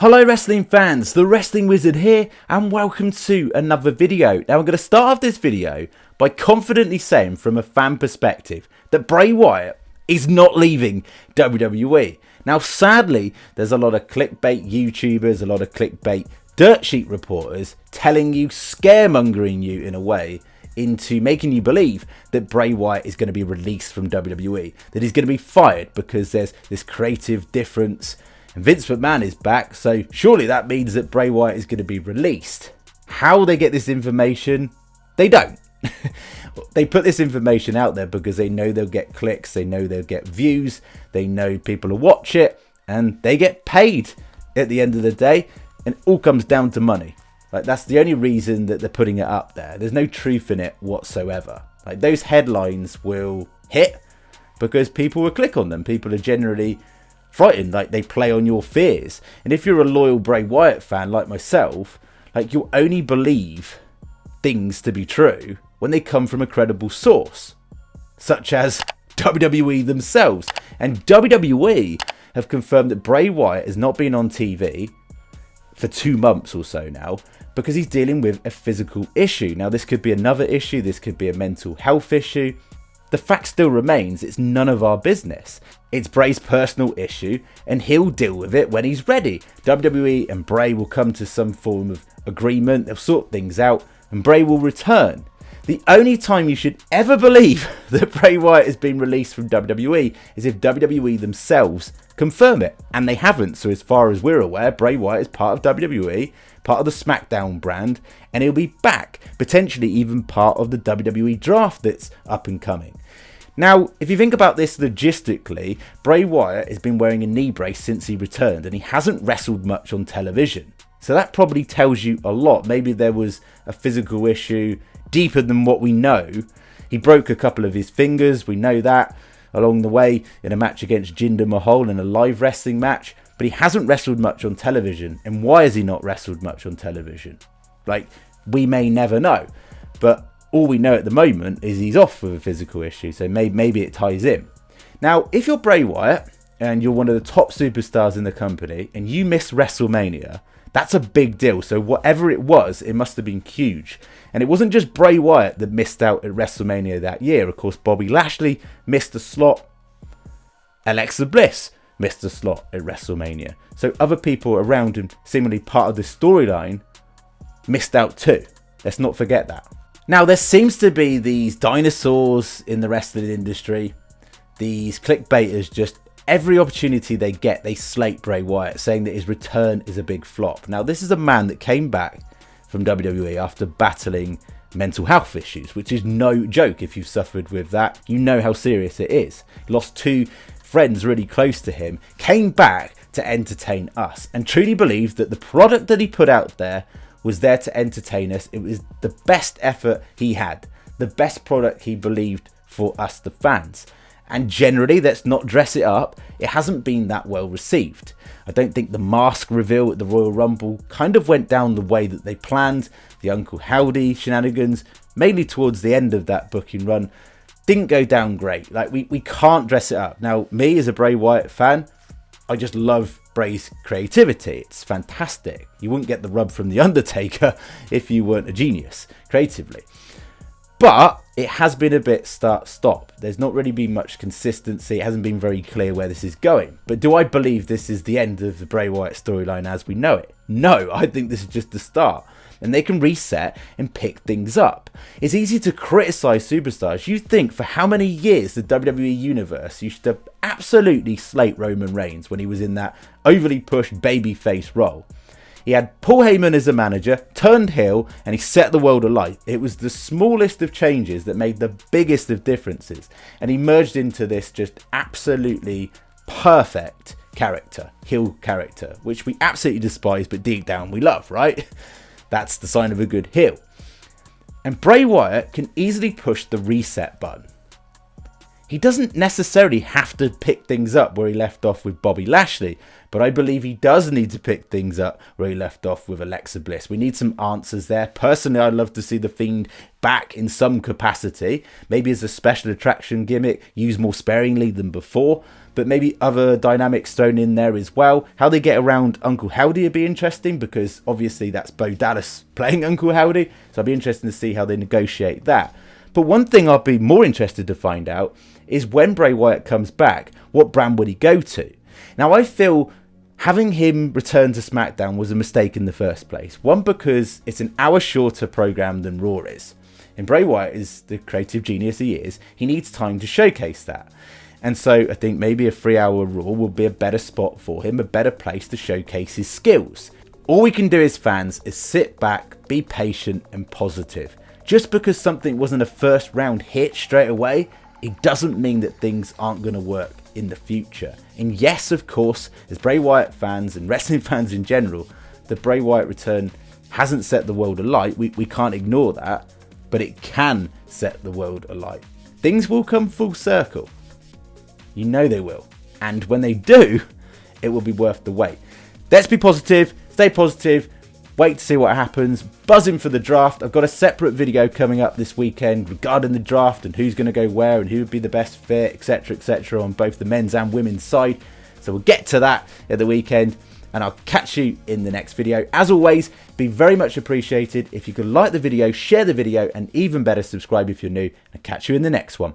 Hello wrestling fans, the Wrestling Wizard here and welcome to another video. Now I'm going to start off this video by confidently saying from a fan perspective that Bray Wyatt is not leaving WWE. Now sadly there's a lot of clickbait YouTubers, a lot of clickbait dirt sheet reporters telling you, scaremongering you in a way into making you believe that Bray Wyatt is going to be released from WWE, that he's going to be fired because there's this creative difference. And Vince McMahon is back, so surely that means that Bray Wyatt is going to be released. How they get this information? They don't. They put this information out there because they know they'll get clicks, they know they'll get views, they know people will watch it, and they get paid at the end of the day, and it all comes down to money. Like, that's the only reason that they're putting it up there. There's no truth in it whatsoever. Like, those headlines will hit because people will click on them. People are generally frightened, like they play on your fears. And if you're a loyal Bray Wyatt fan like myself, like, you'll only believe things to be true when they come from a credible source, such as WWE themselves. And WWE have confirmed that Bray Wyatt has not been on TV for 2 months or so now because he's dealing with a physical issue. Now this could be another issue, this could be a mental health issue. The fact still remains, it's none of our business. It's Bray's personal issue and he'll deal with it when he's ready. WWE and Bray will come to some form of agreement, they'll sort things out and Bray will return. The only time you should ever believe that Bray Wyatt has been released from WWE is if WWE themselves confirm it. And they haven't, so as far as we're aware, Bray Wyatt is part of WWE, part of the SmackDown brand, and he'll be back, potentially even part of the WWE draft that's up and coming. Now, if you think about this logistically, Bray Wyatt has been wearing a knee brace since he returned, and he hasn't wrestled much on television. So that probably tells you a lot. Maybe there was a physical issue deeper than what we know. He broke a couple of his fingers, we know that, along the way in a match against Jinder Mahal in a live wrestling match, but he hasn't wrestled much on television. And why has he not wrestled much on television? Like, we may never know, but all we know at the moment is he's off with a physical issue, so maybe it ties in. Now, if you're Bray Wyatt and you're one of the top superstars in the company and you miss WrestleMania, that's a big deal. So whatever it was, it must have been huge. And it wasn't just Bray Wyatt that missed out at WrestleMania that year. Of course, Bobby Lashley missed a slot. Alexa Bliss missed a slot at WrestleMania. So other people around him, seemingly part of the storyline, missed out too. Let's not forget that. Now, there seems to be these dinosaurs in the wrestling industry. These clickbaiters, just every opportunity they get, they slate Bray Wyatt, saying that his return is a big flop. Now, this is a man that came back from WWE after battling mental health issues, which is no joke. If you've suffered with that, you know how serious it is. He lost 2 friends really close to him, came back to entertain us, and truly believed that the product that he put out there was there to entertain us. It was the best effort he had, the best product he believed for us, the fans. And generally, let's not dress it up, it hasn't been that well received. I don't think the mask reveal at the Royal Rumble kind of went down the way that they planned. The Uncle Howdy shenanigans, mainly towards the end of that booking run, didn't go down great. Like, we can't dress it up. Now, me as a Bray Wyatt fan, I just love Bray's creativity. It's fantastic. You wouldn't get the rub from The Undertaker if you weren't a genius creatively. But it has been a bit start-stop. There's not really been much consistency. It hasn't been very clear where this is going. But do I believe this is the end of the Bray Wyatt storyline as we know it? No, I think this is just the start. And they can reset and pick things up. It's easy to criticise superstars. You think for how many years the WWE Universe used to absolutely slate Roman Reigns when he was in that overly pushed babyface role. He had Paul Heyman as a manager, turned heel, and he set the world alight. It was the smallest of changes that made the biggest of differences. And he merged into this just absolutely perfect character, heel character, which we absolutely despise, but deep down we love, right? That's the sign of a good heel. And Bray Wyatt can easily push the reset button. He doesn't necessarily have to pick things up where he left off with Bobby Lashley, But I believe he does need to pick things up where he left off with Alexa Bliss. We need some answers there. Personally, I'd love to see The Fiend back in some capacity. Maybe as a special attraction gimmick, used more sparingly than before. But maybe other dynamics thrown in there as well. How they get around Uncle Howdy would be interesting, because obviously that's Bo Dallas playing Uncle Howdy. So I'd be interested to see how they negotiate that. But one thing I'd be more interested to find out is when Bray Wyatt comes back, what brand would he go to? Now, I feel having him return to SmackDown was a mistake in the first place. One, because it's an hour shorter program than Raw is. And Bray Wyatt is the creative genius he is. He needs time to showcase that. And so I think maybe a 3-hour Raw will be a better spot for him, a better place to showcase his skills. All we can do as fans is sit back, be patient and positive. Just because something wasn't a first round hit straight away, it doesn't mean that things aren't going to work in the future. And yes, of course, as Bray Wyatt fans and wrestling fans in general, the Bray Wyatt return hasn't set the world alight. We can't ignore that, but it can set the world alight. Things will come full circle. You know they will. And when they do, it will be worth the wait. Let's be positive, stay positive, wait to see what happens, buzzing for the draft. I've got a separate video coming up this weekend regarding the draft and who's going to go where and who would be the best fit, etc, on both the men's and women's side. So we'll get to that at the weekend, and I'll catch you in the next video. As always, be very much appreciated if you could like the video, share the video, and even better, subscribe if you're new. I'll catch you in the next one.